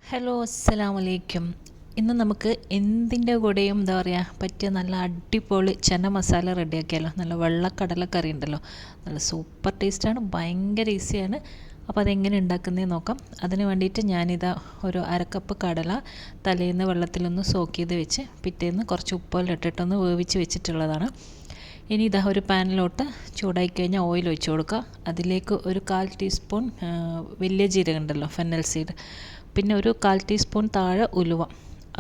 Hello അസ്സലാമലൈക്കും. ഇന്ന് നമുക്ക് എന്തിൻ്റെ കൂടെയും എന്താ പറയുക പറ്റിയ നല്ല അടിപൊളി ചന മസാല റെഡിയാക്കിയാലോ. നല്ല വെള്ളക്കടലക്കറി ഉണ്ടല്ലോ, നല്ല സൂപ്പർ ടേസ്റ്റാണ്, ഭയങ്കര ഈസിയാണ്. അപ്പോൾ അതെങ്ങനെ ഉണ്ടാക്കുന്നതെന്ന് നോക്കാം. അതിന് വേണ്ടിയിട്ട് ഞാനിതാ ഒരു അരക്കപ്പ് കടല തലേന്ന് വെള്ളത്തിലൊന്ന് സോക്ക് ചെയ്ത് വെച്ച് പിറ്റേന്ന് കുറച്ച് ഉപ്പെല്ലാം ഇട്ടിട്ടൊന്ന് വേവിച്ച് വെച്ചിട്ടുള്ളതാണ്. ഇനി ഇതാ ഒരു പാനിലോട്ട് ചൂടായി കഴിഞ്ഞാൽ ഓയിൽ ഒഴിച്ച് കൊടുക്കുക. അതിലേക്ക് ഒരു 1/4 ടീസ്പൂൺ വലിയ ജീരകം ഉണ്ടല്ലോ, ഫെന്നൽ സീഡ്, പിന്നെ ഒരു 1/4 ടീസ്പൂൺ താഴെ ഉലുവ,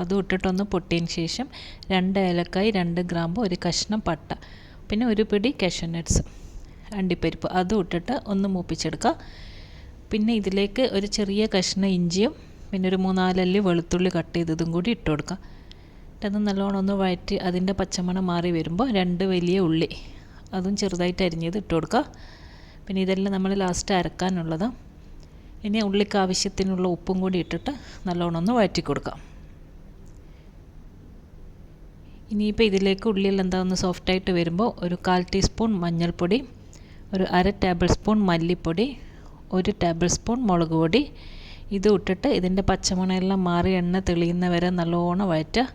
അതും ഇട്ടിട്ടൊന്ന് പൊട്ടിയതിന് ശേഷം 2 ഏലക്കായ്, 2 ഗ്രാമ്പ്, ഒരു കഷ്ണം പട്ട, പിന്നെ ഒരു പിടി കാഷ്യൂ നട്ട്സ്, അണ്ടിപ്പരിപ്പ്, അതും ഇട്ടിട്ട് ഒന്ന് മൂപ്പിച്ചെടുക്കുക. പിന്നെ ഇതിലേക്ക് ഒരു ചെറിയ കഷ്ണം ഇഞ്ചിയും പിന്നെ ഒരു 3-4 അല്ലി വെളുത്തുള്ളി കട്ട് ചെയ്തതും കൂടി ഇട്ട് കൊടുക്കുക. അത് നല്ലോണം ഒന്ന് വഴറ്റി അതിൻ്റെ പച്ചമണം മാറി വരുമ്പോൾ 2 വലിയ ഉള്ളി, അതും ചെറുതായിട്ട് അരിഞ്ഞത് ഇട്ട് കൊടുക്കുക. പിന്നെ ഇതെല്ലാം നമ്മൾ ലാസ്റ്റ് അരക്കാനുള്ളത്. ഇനി ഉള്ളിക്ക് ആവശ്യത്തിനുള്ള ഉപ്പും കൂടി ഇട്ടിട്ട് നല്ലോണം ഒന്ന് വഴറ്റി കൊടുക്കാം. ഇനിയിപ്പോൾ ഇതിലേക്ക് ഉള്ളിയെല്ലാം എന്താ ഒന്ന് സോഫ്റ്റായിട്ട് വരുമ്പോൾ ഒരു 1/4 ടീസ്പൂൺ മഞ്ഞൾപ്പൊടി, ഒരു 1/2 ടേബിൾ സ്പൂൺ മല്ലിപ്പൊടി, 1 ടേബിൾ സ്പൂൺ മുളക് പൊടി, ഇത് ഇട്ടിട്ട് ഇതിൻ്റെ പച്ചമണമെല്ലാം മാറി എണ്ണ തെളിയുന്ന വരെ നല്ലോണം വഴറ്റുക.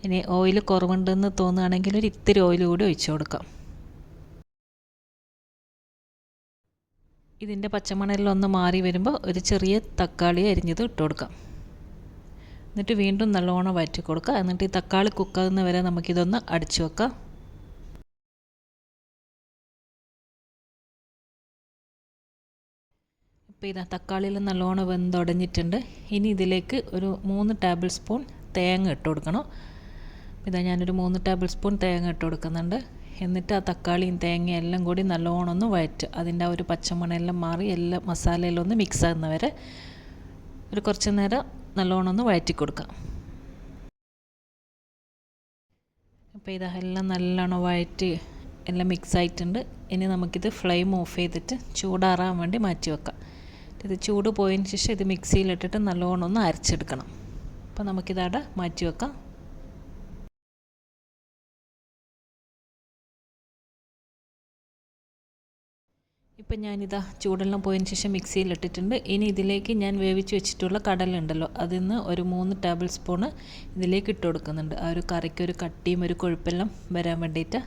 ഇനി ഓയിൽ കുറവുണ്ടെന്ന് തോന്നുകയാണെങ്കിൽ ഒരു ഇത്തിരി ഓയിൽ കൂടി ഒഴിച്ചു കൊടുക്കാം. ഇതിൻ്റെ പച്ചമണമെല്ലാം ഒന്ന് മാറി വരുമ്പോൾ ഒരു ചെറിയ തക്കാളി അരിഞ്ഞത് ഇട്ട് കൊടുക്കാം. എന്നിട്ട് വീണ്ടും നല്ലോണം വഴറ്റി കൊടുക്കുക. എന്നിട്ട് ഈ തക്കാളി കുക്കാകുന്ന വരെ നമുക്കിതൊന്ന് അടിച്ചു വെക്കാം. ഇപ്പോൾ ഇതാ തക്കാളിയിൽ നല്ലോണം വെന്തുടഞ്ഞിട്ടുണ്ട്. ഇനി ഇതിലേക്ക് ഒരു 3 ടേബിൾ സ്പൂൺ തേങ്ങ ഇട്ട് കൊടുക്കണം. ഇതാ ഞാനൊരു 3 ടേബിൾ സ്പൂൺ തേങ്ങ ഇട്ട് കൊടുക്കുന്നുണ്ട്. എന്നിട്ട് ആ തക്കാളിയും തേങ്ങയും എല്ലാം കൂടി നല്ലോണം ഒന്ന് വഴറ്റുക. അതിൻ്റെ ആ ഒരു പച്ചമണമെല്ലാം മാറി എല്ലാ മസാലയിലും ഒന്ന് മിക്സ് ആകുന്ന വരെ ഒരു കുറച്ച് നേരം നല്ലോണം ഒന്ന് വഴറ്റി കൊടുക്കാം. അപ്പോൾ ഇതാ എല്ലാം നല്ലോണം വഴറ്റി എല്ലാം മിക്സ് ആയിട്ടുണ്ട്. ഇനി നമുക്കിത് ഫ്ലെയിം ഓഫ് ചെയ്തിട്ട് ചൂടാറാൻ വേണ്ടി മാറ്റി വെക്കാം. ഇത് ചൂട് പോയതിന് ശേഷം ഇത് മിക്സിയിലിട്ടിട്ട് നല്ലോണം ഒന്ന് അരച്ചെടുക്കണം. അപ്പോൾ നമുക്കിതവിടെ മാറ്റി വെക്കാം. ഇപ്പം ഞാനിതാ ചൂടെല്ലാം പോയതിന് ശേഷം മിക്സിയിലിട്ടിട്ടുണ്ട്. ഇനി ഇതിലേക്ക് ഞാൻ വേവിച്ച് വെച്ചിട്ടുള്ള കടലുണ്ടല്ലോ, അതിൽ നിന്ന് ഒരു 3 ടേബിൾ സ്പൂണ് ഇതിലേക്ക് ഇട്ട് കൊടുക്കുന്നുണ്ട്. ആ ഒരു കറിക്ക് ഒരു കട്ടിയും ഒരു കൊഴുപ്പെല്ലാം വരാൻ വേണ്ടിയിട്ട്.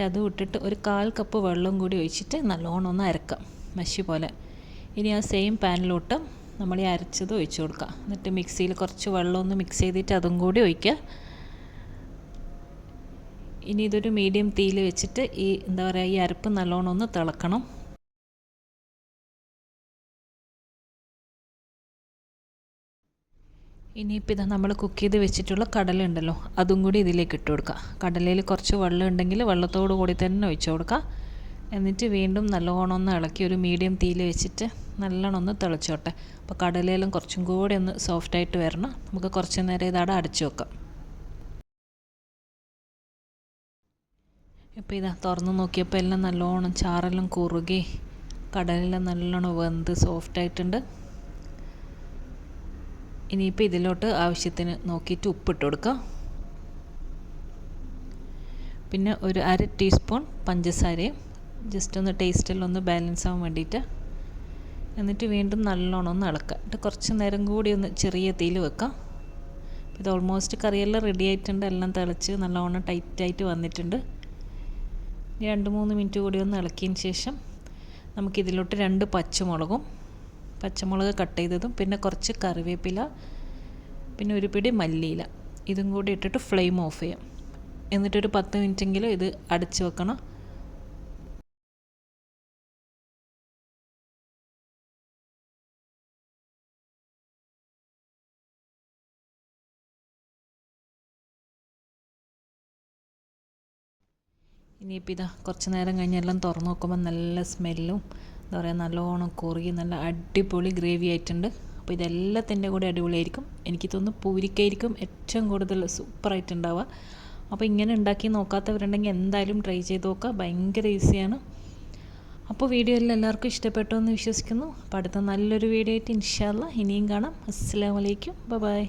അതും ഇട്ടിട്ട് ഒരു 1/4 കപ്പ് വെള്ളം കൂടി ഒഴിച്ചിട്ട് നല്ലോണം ഒന്ന് അരക്കാം, മഷി പോലെ. ഇനി ആ സെയിം പാനിലോട്ട് നമ്മൾ ഈ അരച്ചത് ഒഴിച്ച് കൊടുക്കുക. എന്നിട്ട് മിക്സിയിൽ കുറച്ച് വെള്ളം ഒന്ന് മിക്സ് ചെയ്തിട്ട് അതും കൂടി ഒഴിക്കുക. ഇനി ഇതൊരു മീഡിയം തീയിൽ വെച്ചിട്ട് ഈ എന്താ പറയുക ഈ അരപ്പ് നല്ലോണം ഒന്ന് തിളക്കണം. ഇനിയിപ്പോൾ ഇതാ നമ്മൾ കുക്ക് ചെയ്ത് വെച്ചിട്ടുള്ള കടല ഉണ്ടല്ലോ, അതും കൂടി ഇതിലേക്ക് ഇട്ട് കൊടുക്കുക. കടലയിൽ കുറച്ച് വെള്ളം ഉണ്ടെങ്കിൽ വെള്ളത്തോട് കൂടി തന്നെ ഒഴിച്ച് കൊടുക്കുക. എന്നിട്ട് വീണ്ടും നല്ലോണം ഒന്ന് ഇളക്കി ഒരു മീഡിയം തീയിൽ വെച്ചിട്ട് നല്ലോണം ഒന്ന് തിളച്ചോട്ടെ. അപ്പോൾ കടലയിലും കുറച്ചും കൂടി ഒന്ന് സോഫ്റ്റായിട്ട് വരണം. നമുക്ക് കുറച്ച് നേരം ഇതവിടെ അടച്ചു വെക്കാം. ഇപ്പോൾ ഇതാ തുറന്ന് നോക്കിയപ്പോൾ എല്ലാം നല്ലോണം ചാറെല്ലാം കുറുകി കടലെല്ലാം നല്ലോണം വെന്ത് സോഫ്റ്റായിട്ടുണ്ട്. ഇനിയിപ്പോൾ ഇതിലോട്ട് ആവശ്യത്തിന് നോക്കിയിട്ട് ഉപ്പിട്ട് കൊടുക്കുക. പിന്നെ ഒരു 1/2 ടീസ്പൂൺ പഞ്ചസാരയും, ജസ്റ്റ് ഒന്ന് ടേസ്റ്റെല്ലാം ഒന്ന് ബാലൻസ് ആവാൻ വേണ്ടിയിട്ട്. എന്നിട്ട് വീണ്ടും നല്ലോണം ഒന്ന് ഇളക്കുക. എന്നിട്ട് കുറച്ച് നേരം കൂടി ഒന്ന് ചെറിയ തീയിൽ വെക്കാം. ഇത് ഓൾമോസ്റ്റ് കറിയെല്ലാം റെഡി ആയിട്ടുണ്ട്. എല്ലാം തിളച്ച് നല്ലോണം ടൈറ്റായിട്ട് വന്നിട്ടുണ്ട്. 2-3 മിനിറ്റ് കൂടി ഒന്ന് ഇളക്കിയതിന് ശേഷം നമുക്കിതിലോട്ട് 2 പച്ചമുളക് കട്ട് ചെയ്തതും പിന്നെ കുറച്ച് കറിവേപ്പില, പിന്നെ ഒരു പിടി മല്ലിയില, ഇതും കൂടി ഇട്ടിട്ട് ഫ്ലെയിം ഓഫ് ചെയ്യാം. എന്നിട്ടൊരു 10 മിനിറ്റെങ്കിലും ഇത് അടച്ച് വെക്കണം. ഇനിയിപ്പോൾ ഇതാ കുറച്ച് നേരം കഴിഞ്ഞ് എല്ലാം തുറന്ന് നോക്കുമ്പോൾ നല്ല സ്മെല്ലും എന്താ പറയുക നല്ലോണം കുറുകി നല്ല അടിപൊളി ഗ്രേവി ആയിട്ടുണ്ട്. അപ്പോൾ ഇതെല്ലാത്തിൻ്റെ കൂടെ അടിപൊളിയായിരിക്കും. എനിക്ക് തോന്നുന്നു പൂരിക്കായിരിക്കും ഏറ്റവും കൂടുതൽ സൂപ്പറായിട്ടുണ്ടാവുക. അപ്പോൾ ഇങ്ങനെ ഉണ്ടാക്കി നോക്കാത്തവരുണ്ടെങ്കിൽ എന്തായാലും ട്രൈ ചെയ്ത് നോക്കുക, ഭയങ്കര ഈസിയാണ്. അപ്പോൾ വീഡിയോ എല്ലാം എല്ലാവർക്കും ഇഷ്ടപ്പെട്ടു എന്ന് വിശ്വസിക്കുന്നു. അപ്പോൾ അടുത്ത നല്ലൊരു വീഡിയോ ആയിട്ട് ഇൻഷാ അല്ലാഹ് ഇനിയും കാണാം. അസ്സലാമു അലൈക്കും, ബൈ.